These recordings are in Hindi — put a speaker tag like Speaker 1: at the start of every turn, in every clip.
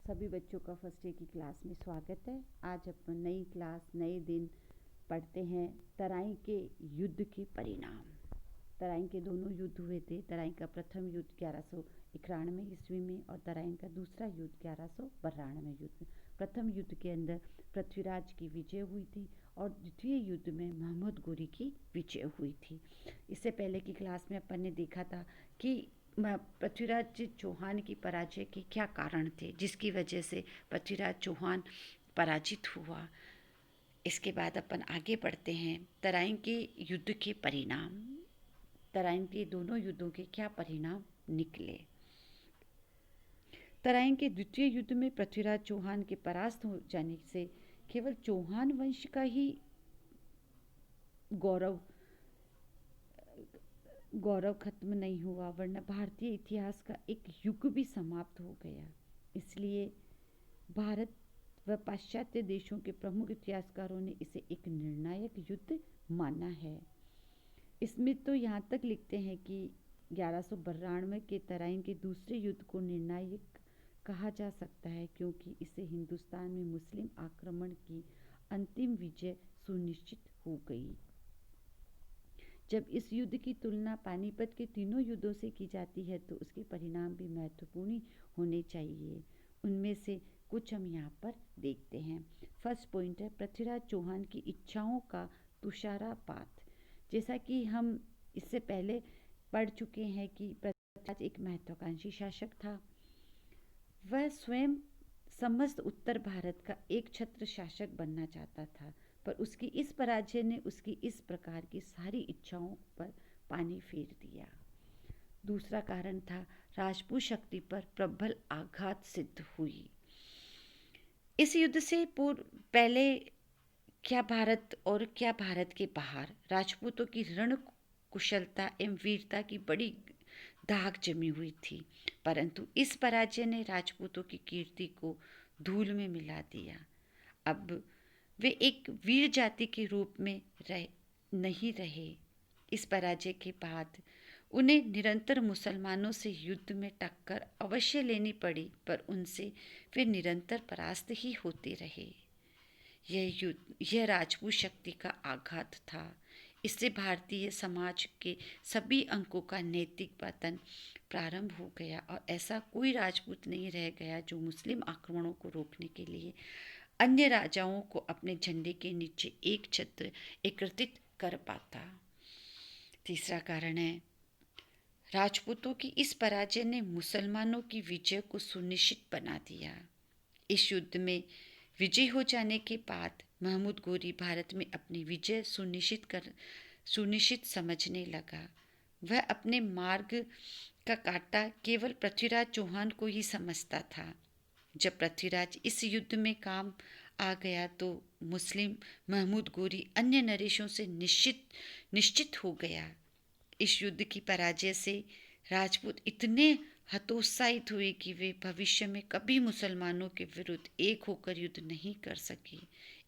Speaker 1: सभी बच्चों का फर्स्ट डे की क्लास में स्वागत है। आज अपन नई क्लास नए दिन पढ़ते हैं तराइन के युद्ध के परिणाम। तराइन के दोनों युद्ध हुए थे। तराइन का प्रथम युद्ध 1191 ईस्वी में और तराइन का दूसरा युद्ध 1192 युद्ध। प्रथम युद्ध के अंदर पृथ्वीराज की विजय हुई थी और द्वितीय युद्ध में महमूद गोरी की विजय हुई थी। इससे पहले की क्लास में अपन ने देखा था कि पृथ्वीराज चौहान की पराजय के क्या कारण थे जिसकी वजह से पृथ्वीराज चौहान पराजित हुआ। इसके बाद अपन आगे बढ़ते हैं तराइन के युद्ध के परिणाम। तराइन के दोनों युद्धों के क्या परिणाम निकले। तराइन के द्वितीय युद्ध में पृथ्वीराज चौहान के परास्त हो जाने से केवल चौहान वंश का ही गौरव खत्म नहीं हुआ, वरना भारतीय इतिहास का एक युग भी समाप्त हो गया। इसलिए भारत व पाश्चात्य देशों के प्रमुख इतिहासकारों ने इसे एक निर्णायक युद्ध माना है। इसमें तो यहाँ तक लिखते हैं कि 1192 के तराइन के दूसरे युद्ध को निर्णायक कहा जा सकता है क्योंकि इससे हिंदुस्तान में मुस्लिम आक्रमण की अंतिम विजय सुनिश्चित हो गई। जब इस युद्ध की तुलना पानीपत के तीनों युद्धों से की जाती है तो उसके परिणाम भी महत्वपूर्ण होने चाहिए। उनमें से कुछ हम यहाँ पर देखते हैं। फर्स्ट पॉइंट है पृथ्वीराज चौहान की इच्छाओं का तुषारापात। जैसा कि हम इससे पहले पढ़ चुके हैं कि पृथ्वीराज एक महत्वाकांक्षी शासक था। वह स्वयं समस्त उत्तर भारत का एक छत्र शासक बनना चाहता था, पर उसकी इस पराजय ने उसकी इस प्रकार की सारी इच्छाओं पर पानी फेर दिया। दूसरा कारण था राजपूत शक्ति पर प्रबल आघात सिद्ध हुई। इस युद्ध से पहले क्या भारत और क्या भारत के बाहर राजपूतों की रण कुशलता एवं वीरता की बड़ी दाग जमी हुई थी, परंतु इस पराजय ने राजपूतों की कीर्ति को धूल में मिला दिया। अब वे एक वीर जाति के रूप में नहीं रहे। इस पराजय के बाद उन्हें निरंतर मुसलमानों से युद्ध में टक्कर अवश्य लेनी पड़ी, पर उनसे वे निरंतर परास्त ही होते रहे। यह राजपूत शक्ति का आघात था। इससे भारतीय समाज के सभी अंकों का नैतिक पतन प्रारंभ हो गया और ऐसा कोई राजपूत नहीं रह गया जो मुस्लिम आक्रमणों को रोकने के लिए अन्य राजाओं को अपने झंडे के नीचे एक छत्र एकत्रित कर पाता। तीसरा कारण है राजपूतों की इस पराजय ने मुसलमानों की विजय को सुनिश्चित बना दिया। इस युद्ध में विजय हो जाने के बाद महमूद गोरी भारत में अपनी विजय सुनिश्चित समझने लगा। वह अपने मार्ग का कांटा केवल पृथ्वीराज चौहान को ही समझता था। जब पृथ्वीराज इस युद्ध में काम आ गया तो मुस्लिम महमूद गोरी अन्य नरेशों से निश्चित हो गया। इस युद्ध की पराजय से राजपूत इतने हतोत्साहित हुए कि वे भविष्य में कभी मुसलमानों के विरुद्ध एक होकर युद्ध नहीं कर सके।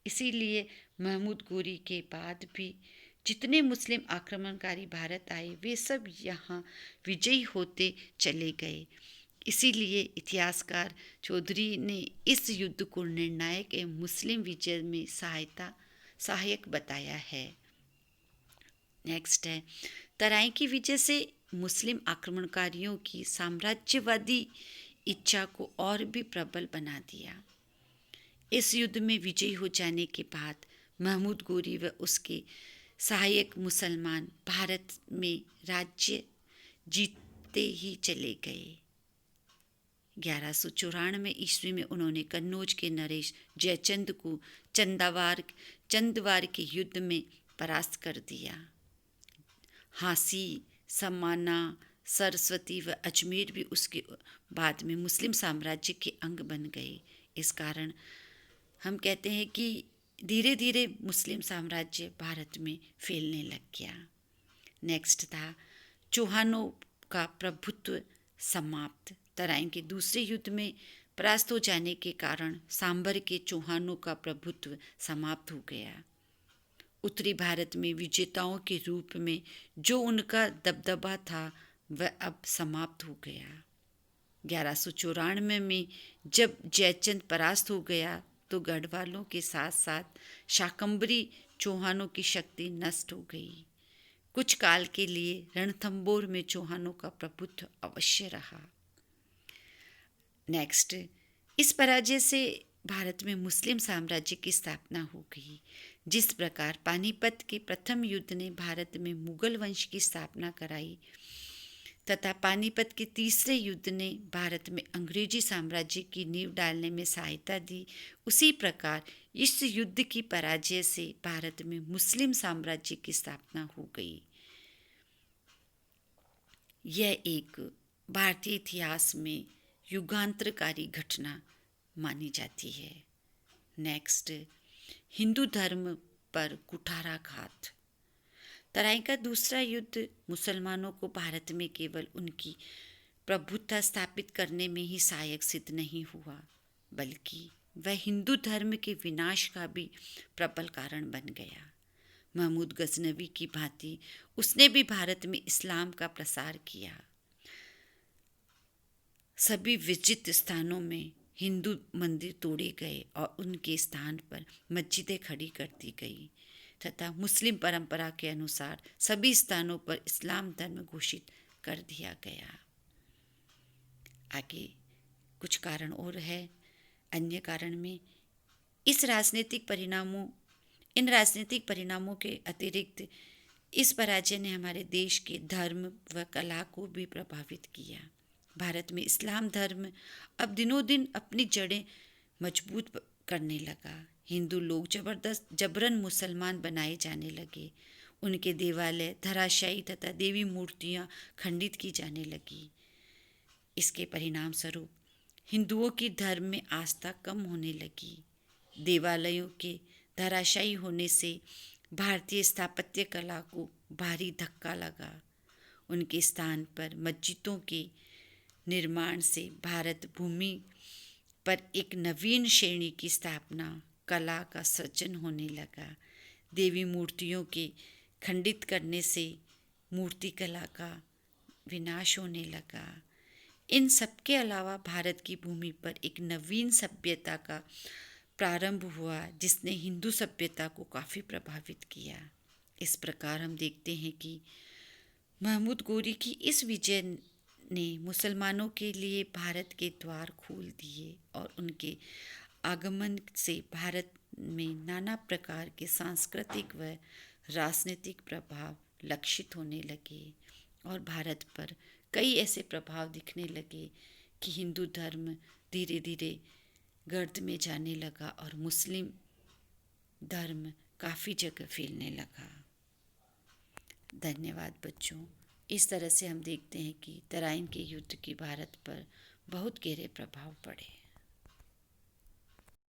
Speaker 1: इसीलिए महमूद गोरी के बाद भी जितने मुस्लिम आक्रमणकारी भारत आए वे सब यहाँ विजयी होते चले गए। इसीलिए इतिहासकार चौधरी ने इस युद्ध को निर्णायक एवं मुस्लिम विजय में सहायक बताया है। नेक्स्ट है तराइन की विजय से मुस्लिम आक्रमणकारियों की साम्राज्यवादी इच्छा को और भी प्रबल बना दिया। इस युद्ध में विजयी हो जाने के बाद महमूद गोरी व उसके सहायक मुसलमान भारत में राज्य जीतते ही चले गए। 1194 ईस्वी में उन्होंने कन्नौज के नरेश जयचंद को चंदवार के युद्ध में परास्त कर दिया। हांसी, समाना, सरस्वती व अजमेर भी उसके बाद में मुस्लिम साम्राज्य के अंग बन गए। इस कारण हम कहते हैं कि धीरे धीरे मुस्लिम साम्राज्य भारत में फैलने लग गया। नेक्स्ट था चौहानों का प्रभुत्व समाप्त। तराइन के दूसरे युद्ध में परास्त हो जाने के कारण सांभर के चौहानों का प्रभुत्व समाप्त हो गया। उत्तरी भारत में विजेताओं के रूप में जो उनका दबदबा था वह अब समाप्त हो गया। 1194 में जब जयचंद परास्त हो गया तो गढ़वालों के साथ साथ शाकंभरी चौहानों की शक्ति नष्ट हो गई। कुछ काल के लिए रणथंभौर में चौहानों का प्रभुत्व अवश्य रहा। नेक्स्ट, इस पराजय से भारत में मुस्लिम साम्राज्य की स्थापना हो गई। जिस प्रकार पानीपत के प्रथम युद्ध ने भारत में मुगल वंश की स्थापना कराई तथा पानीपत के तीसरे युद्ध ने भारत में अंग्रेजी साम्राज्य की नींव डालने में सहायता दी, उसी प्रकार इस युद्ध की पराजय से भारत में मुस्लिम साम्राज्य की स्थापना हो गई। यह एक भारतीय इतिहास में युगांतरकारी घटना मानी जाती है। नेक्स्ट, हिंदू धर्म पर कुठाराघात। तराई का दूसरा युद्ध मुसलमानों को भारत में केवल उनकी प्रभुत्व स्थापित करने में ही सहायक सिद्ध नहीं हुआ, बल्कि वह हिंदू धर्म के विनाश का भी प्रबल कारण बन गया। महमूद गजनवी की भांति उसने भी भारत में इस्लाम का प्रसार किया। सभी विजित स्थानों में हिंदू मंदिर तोड़े गए और उनके स्थान पर मस्जिदें खड़ी कर दी गई तथा मुस्लिम परंपरा के अनुसार सभी स्थानों पर इस्लाम धर्म घोषित कर दिया गया। आगे कुछ कारण और है। अन्य कारण में इन राजनीतिक परिणामों के अतिरिक्त इस पराजय ने हमारे देश के धर्म व कला को भी प्रभावित किया। भारत में इस्लाम धर्म अब दिनों दिन अपनी जड़ें मजबूत करने लगा। हिंदू लोग जबरन मुसलमान बनाए जाने लगे। उनके देवालय धराशायी तथा देवी मूर्तियां खंडित की जाने लगी। इसके परिणाम स्वरूप हिंदुओं की धर्म में आस्था कम होने लगी। देवालयों के धराशायी होने से भारतीय स्थापत्य कला को भारी धक्का लगा। उनके स्थान पर मस्जिदों के निर्माण से भारत भूमि पर एक नवीन श्रेणी की स्थापना, कला का सृजन होने लगा। देवी मूर्तियों के खंडित करने से मूर्ति कला का विनाश होने लगा। इन सब के अलावा भारत की भूमि पर एक नवीन सभ्यता का प्रारंभ हुआ जिसने हिंदू सभ्यता को काफ़ी प्रभावित किया। इस प्रकार हम देखते हैं कि महमूद गोरी की इस विजय ने मुसलमानों के लिए भारत के द्वार खोल दिए और उनके आगमन से भारत में नाना प्रकार के सांस्कृतिक व राजनीतिक प्रभाव लक्षित होने लगे और भारत पर कई ऐसे प्रभाव दिखने लगे कि हिंदू धर्म धीरे धीरे गर्त में जाने लगा और मुस्लिम धर्म काफ़ी जगह फैलने लगा। धन्यवाद बच्चों। इस तरह से हम देखते हैं कि तराइन के युद्ध की भारत पर बहुत गहरे प्रभाव पड़े।